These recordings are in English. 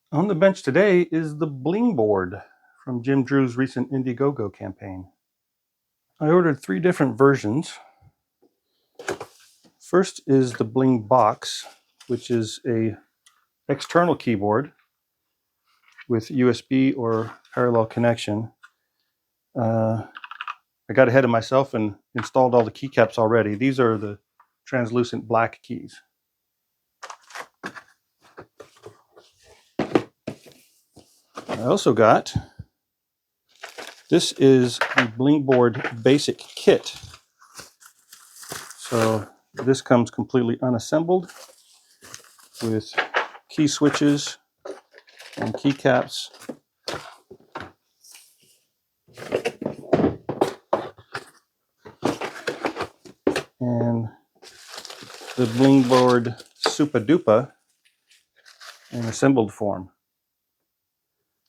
On the bench today is the BlingBoard from Jim Drew's recent Indiegogo campaign. I ordered 3 different versions. First is the BlingBox, which is a external keyboard with USB or parallel connection. I got ahead of myself and installed all the keycaps already. These are the translucent black keys. I also got, this is the BlingBoard basic kit. So this comes completely unassembled with key switches and keycaps. And the BlingBoard Super Duper in assembled form.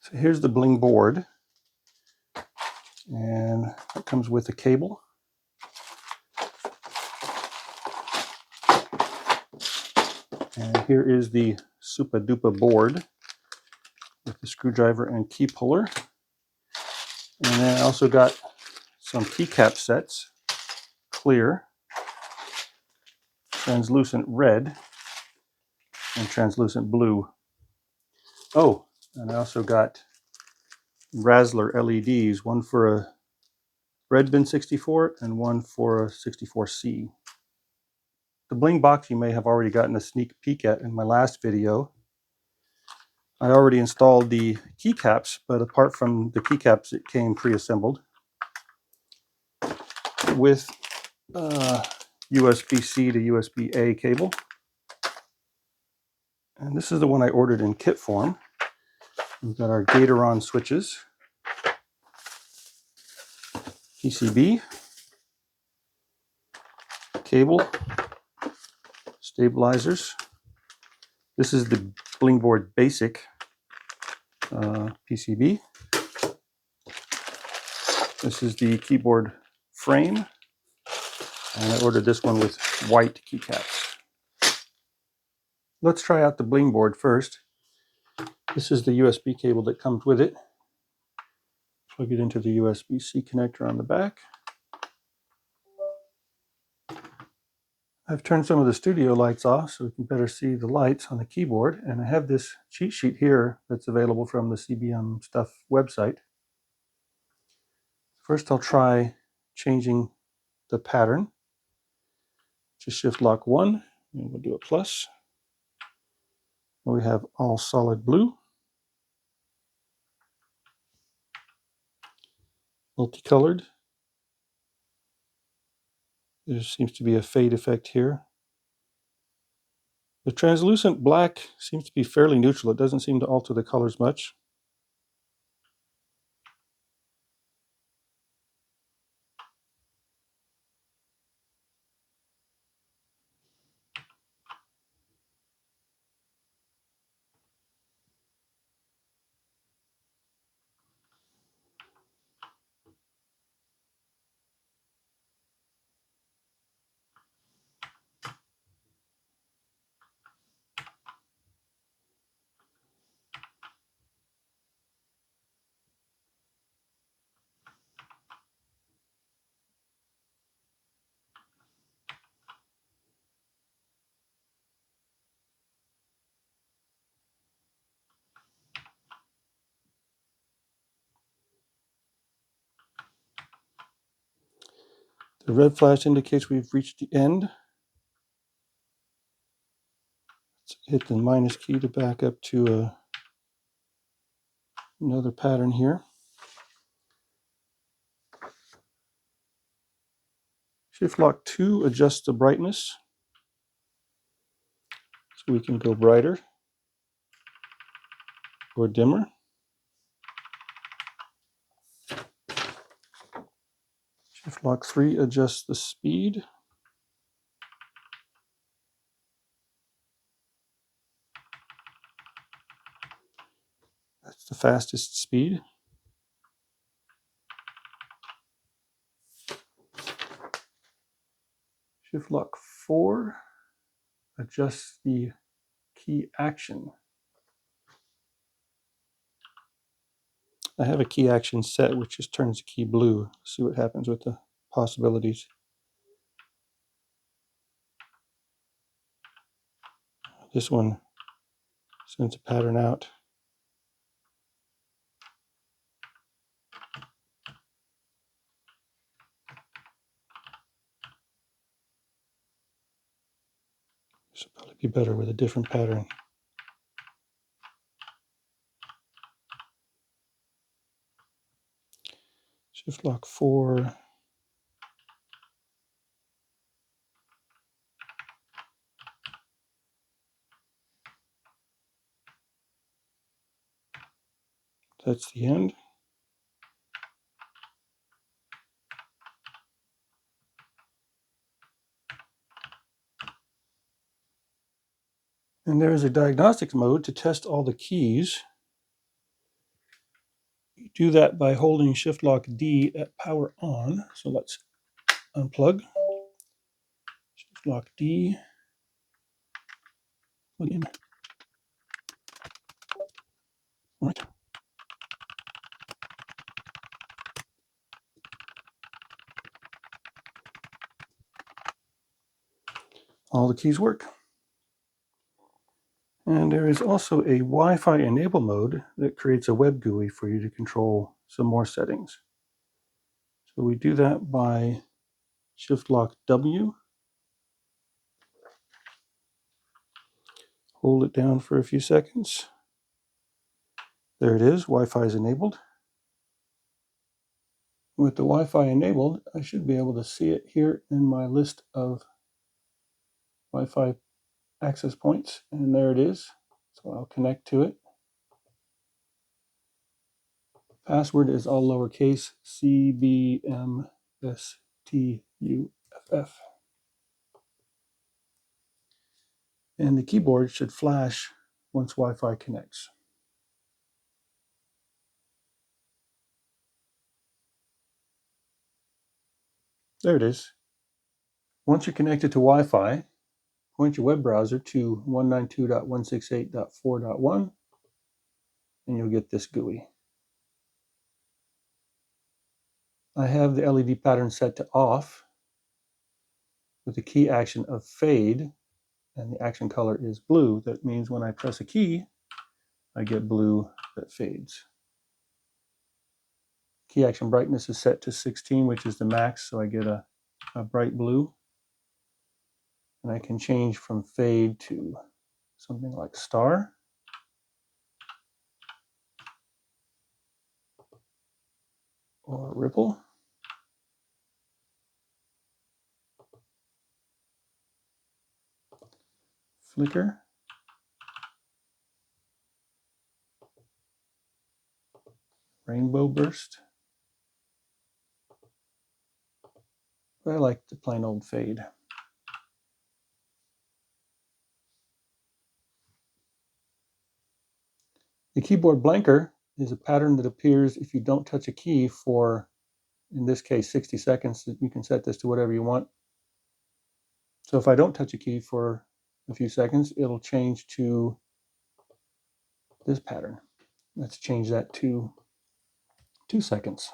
So here's the BlingBoard, and it comes with a cable. And here is the Super Duper board with the screwdriver and key puller. And then I also got some keycap sets, clear, translucent red, and translucent blue. Oh, and I also got Razzler LEDs, one for a red bin 64 and one for a 64C. The BlingBox you may have already gotten a sneak peek at in my last video. I already installed the keycaps, but apart from the keycaps, it came pre-assembled with USB-C to USB-A cable. And this is the one I ordered in kit form. We've got our Gatoron switches, PCB, cable, stabilizers. This is the BlingBoard basic PCB. This is the keyboard frame, and I ordered this one with white keycaps. Let's try out the BlingBoard first. This is the USB cable that comes with it. Plug it into the USB-C connector on the back. I've turned some of the studio lights off so we can better see the lights on the keyboard, and I have this cheat sheet here that's available from the CBMStuff Web Site. First I'll try changing the pattern. Just shift lock 1, and we'll do a plus. We have all solid blue. Multicolored. There seems to be a fade effect here. The translucent black seems to be fairly neutral. It doesn't seem to alter the colors much. The red flash indicates we've reached the end. Let's hit the minus key to back up to another pattern here. Shift lock 2 adjusts the brightness so we can go brighter or dimmer. Shift lock 3 adjusts the speed. That's the fastest speed. Shift lock 4 adjusts the key action. I have a key action set which just turns the key blue. Let's see what happens with the possibilities. This one sends a pattern out. This will probably be better with a different pattern. Shift lock 4. That's the end. And there is a diagnostics mode to test all the keys. You do that by holding Shift lock D at power on. So let's unplug. Shift lock D. Plug in. All right. All the keys work. And there is also a Wi-Fi enable mode that creates a web GUI for you to control some more settings. So we do that by Shift lock W. Hold it down for a few seconds. There it is, Wi-Fi is enabled. With the Wi-Fi enabled, I should be able to see it here in my list of Wi-Fi access points, and there it is. So I'll connect to it. Password is all lowercase, CBMStuff. And the keyboard should flash once Wi-Fi connects. There it is. Once you're connected to Wi-Fi, point your web browser to 192.168.4.1 and you'll get this GUI. I have the LED pattern set to off with the key action of fade, and the action color is blue. That means when I press a key, I get blue that fades. Key action brightness is set to 16, which is the max, so I get a bright blue. And I can change from fade to something like star. Or ripple. Flicker. Rainbow burst. But I like the plain old fade. The keyboard blanker is a pattern that appears if you don't touch a key for, in this case, 60 seconds. You can set this to whatever you want. So if I don't touch a key for a few seconds, it'll change to this pattern. Let's change that to 2 seconds.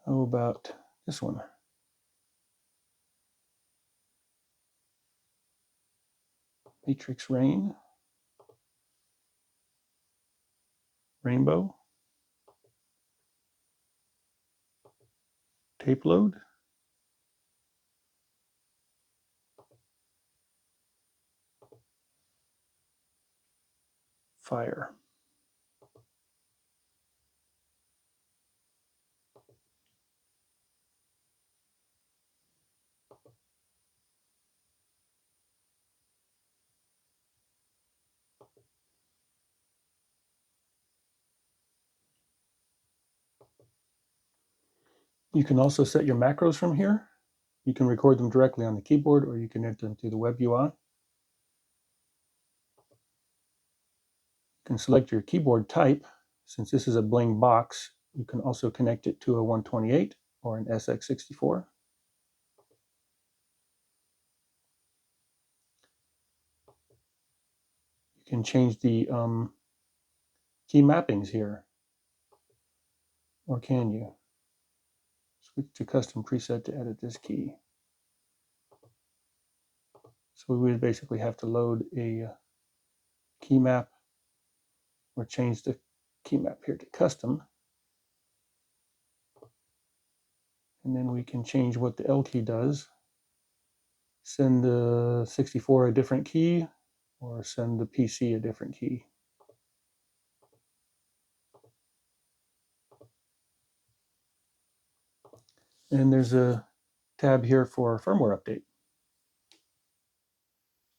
How about this one? Matrix rain. Rainbow. Tape load. Fire. You can also set your macros from here. You can record them directly on the keyboard, or you can enter them through the Web UI. You can select your keyboard type. Since this is a BlingBox, you can also connect it to a 128 or an SX64. can change the key mappings here. Or can you? Switch to custom preset to edit this key. So we would basically have to load a key map or change the key map here to custom. And then we can change what the L key does. Send the 64 a different key or send the PC a different key. And there's a tab here for firmware update.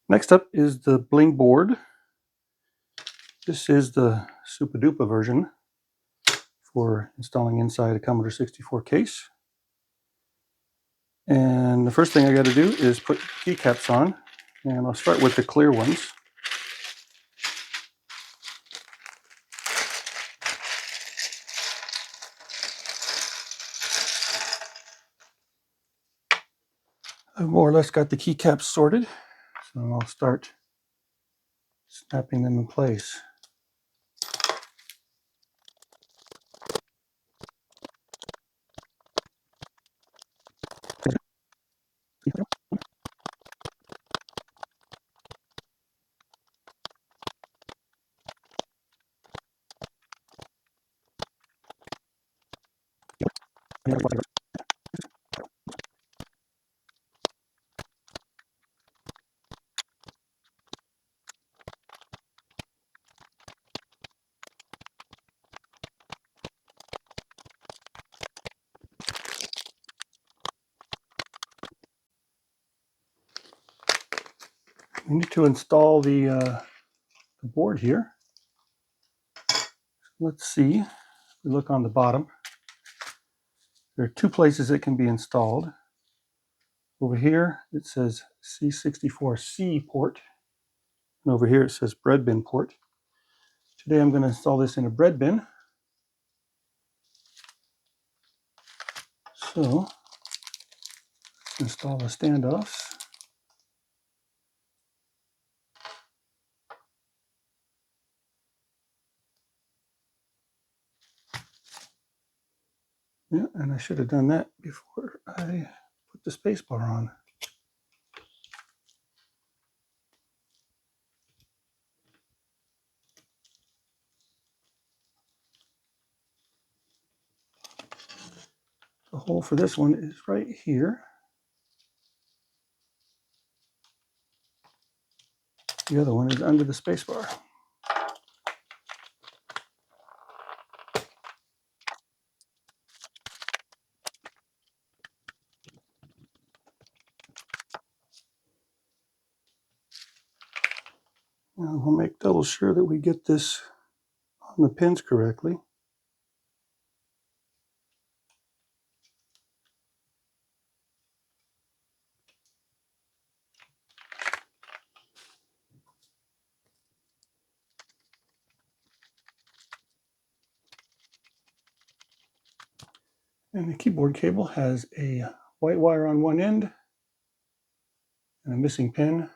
Next up is the BlingBoard. This is the super duper version for installing inside a Commodore 64 case. And the first thing I got to do is put keycaps on, and I'll start with the clear ones. I've more or less got the keycaps sorted, so I'll start snapping them in place. We need to install the board here. Let's see. If we look on the bottom, there are two places it can be installed. Over here it says C64C port, and over here it says bread bin port. Today I'm going to install this in a bread bin. So let's install the standoffs. Yeah, and I should have done that before I put the spacebar on. The hole for this one is right here. The other one is under the spacebar. Now we'll make double sure that we get this on the pins correctly. And the keyboard cable has a white wire on one end and a missing pin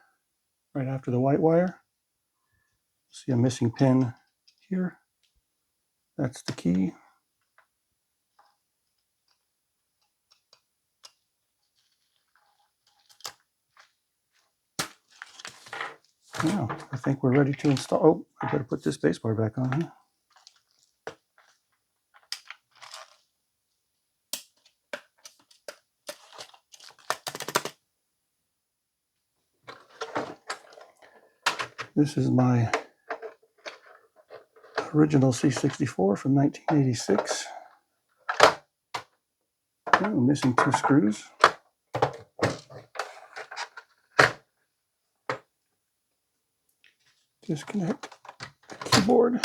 right after the white wire. See a missing pin here. That's the key. Now, I think we're ready to install. Oh, I better put this spacebar back on. Huh? This is my original C64 from 1986. Oh, missing two screws. Disconnect the keyboard.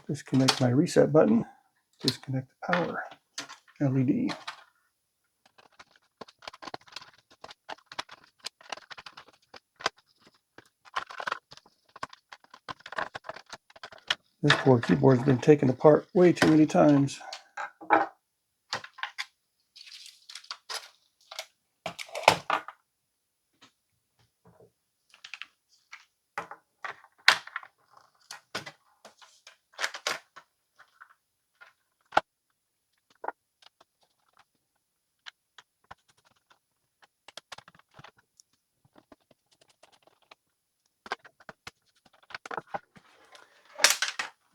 Disconnect my reset button. Disconnect the power LED. This poor keyboard's been taken apart way too many times.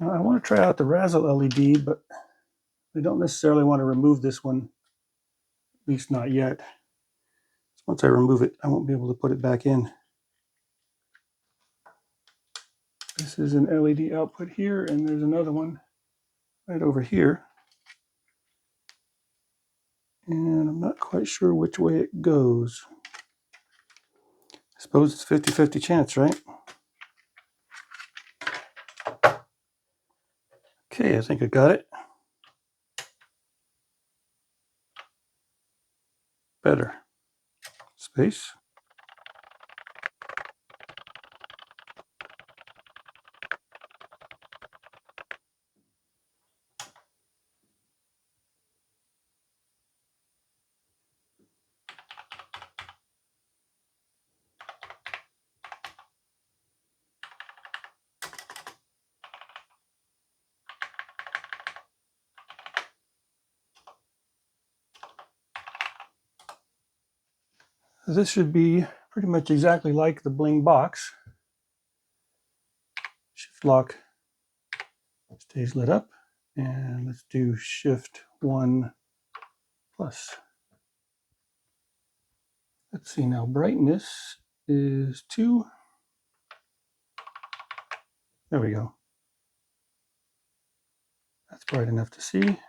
Now I want to try out the Razzle LED, but I don't necessarily want to remove this one, at least not yet. Once I remove it, I won't be able to put it back in. This is an LED output here, and there's another one right over here. And I'm not quite sure which way it goes. I suppose it's 50-50 chance, right? Okay, I think I got it. Better. Space. This should be pretty much exactly like the BlingBox. Shift lock stays lit up. And let's do Shift 1+. Let's see now, brightness is 2. There we go. That's bright enough to see.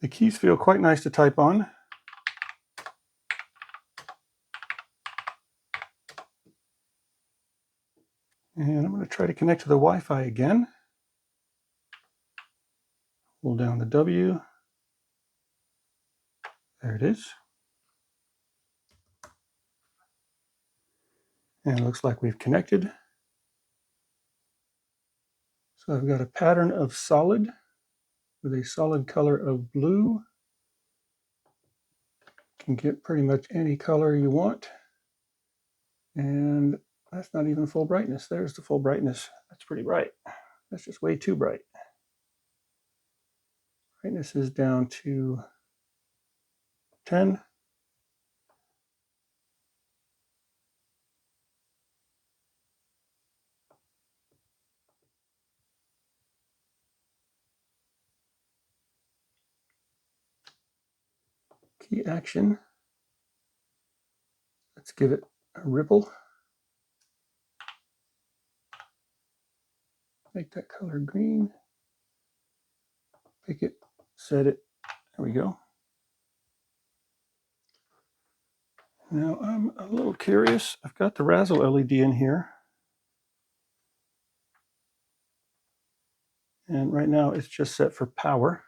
The keys feel quite nice to type on. And I'm going to try to connect to the Wi-Fi again. Hold down the W. There it is. And it looks like we've connected. So I've got a pattern of solid with a solid color of blue. You can get pretty much any color you want. And that's not even full brightness. There's the full brightness. That's pretty bright. That's just way too bright. Brightness is down to 10. Key action. Let's give it a ripple. Make that color green. Pick it, set it. There we go. Now I'm a little curious. I've got the Razzle LED in here. And right now it's just set for power.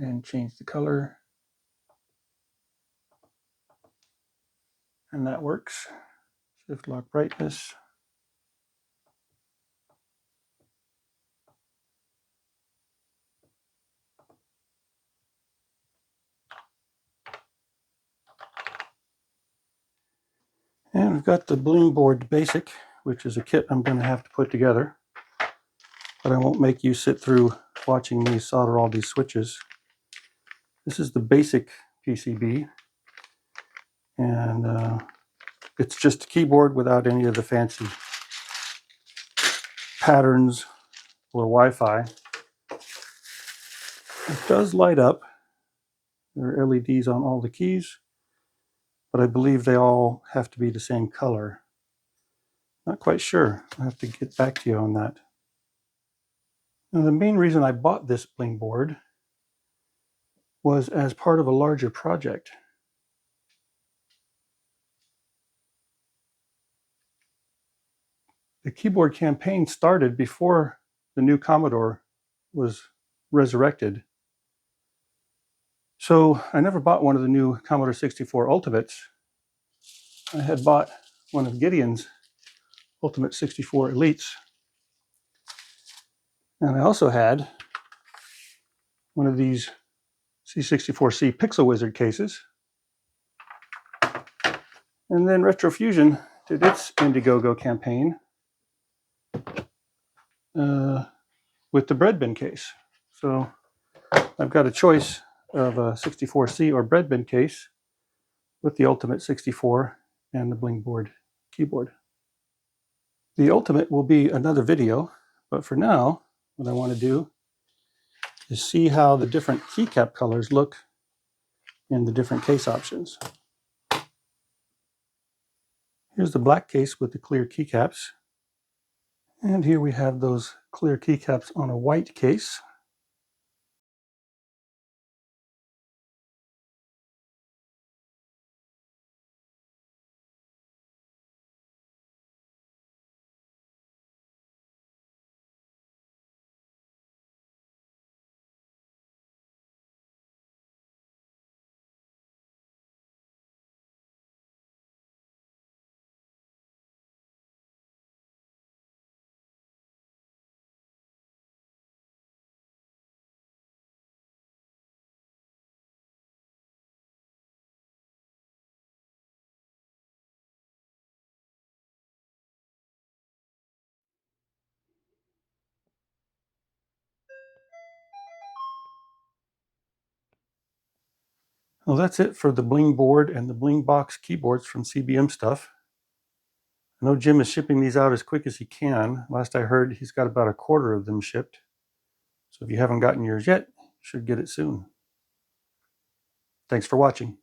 And change the color. And that works. Shift lock brightness. And we've got the BlingBoard Basic, which is a kit I'm going to have to put together. But I won't make you sit through watching me solder all these switches. This is the basic PCB. And it's just a keyboard without any of the fancy patterns or Wi-Fi. It does light up. There are LEDs on all the keys, but I believe they all have to be the same color. Not quite sure. I'll have to get back to you on that. Now, the main reason I bought this BlingBoard was as part of a larger project. The keyboard campaign started before the new Commodore was resurrected. So I never bought one of the new Commodore 64 Ultimates. I had bought one of Gideon's Ultimate 64 Elites. And I also had one of these C64C Pixel Wizard cases. And then Retrofusion did its Indiegogo campaign with the bread bin case. So I've got a choice of a 64C or bread bin case with the Ultimate 64 and the BlingBoard keyboard. The Ultimate will be another video, but for now, what I want to do is see how the different keycap colors look in the different case options. Here's the black case with the clear keycaps. And here we have those clear keycaps on a white case. Well, that's it for the BlingBoard and the BlingBox keyboards from CBMStuff. I know Jim is shipping these out as quick as he can. Last I heard, he's got about a quarter of them shipped. So if you haven't gotten yours yet, you should get it soon. Thanks for watching.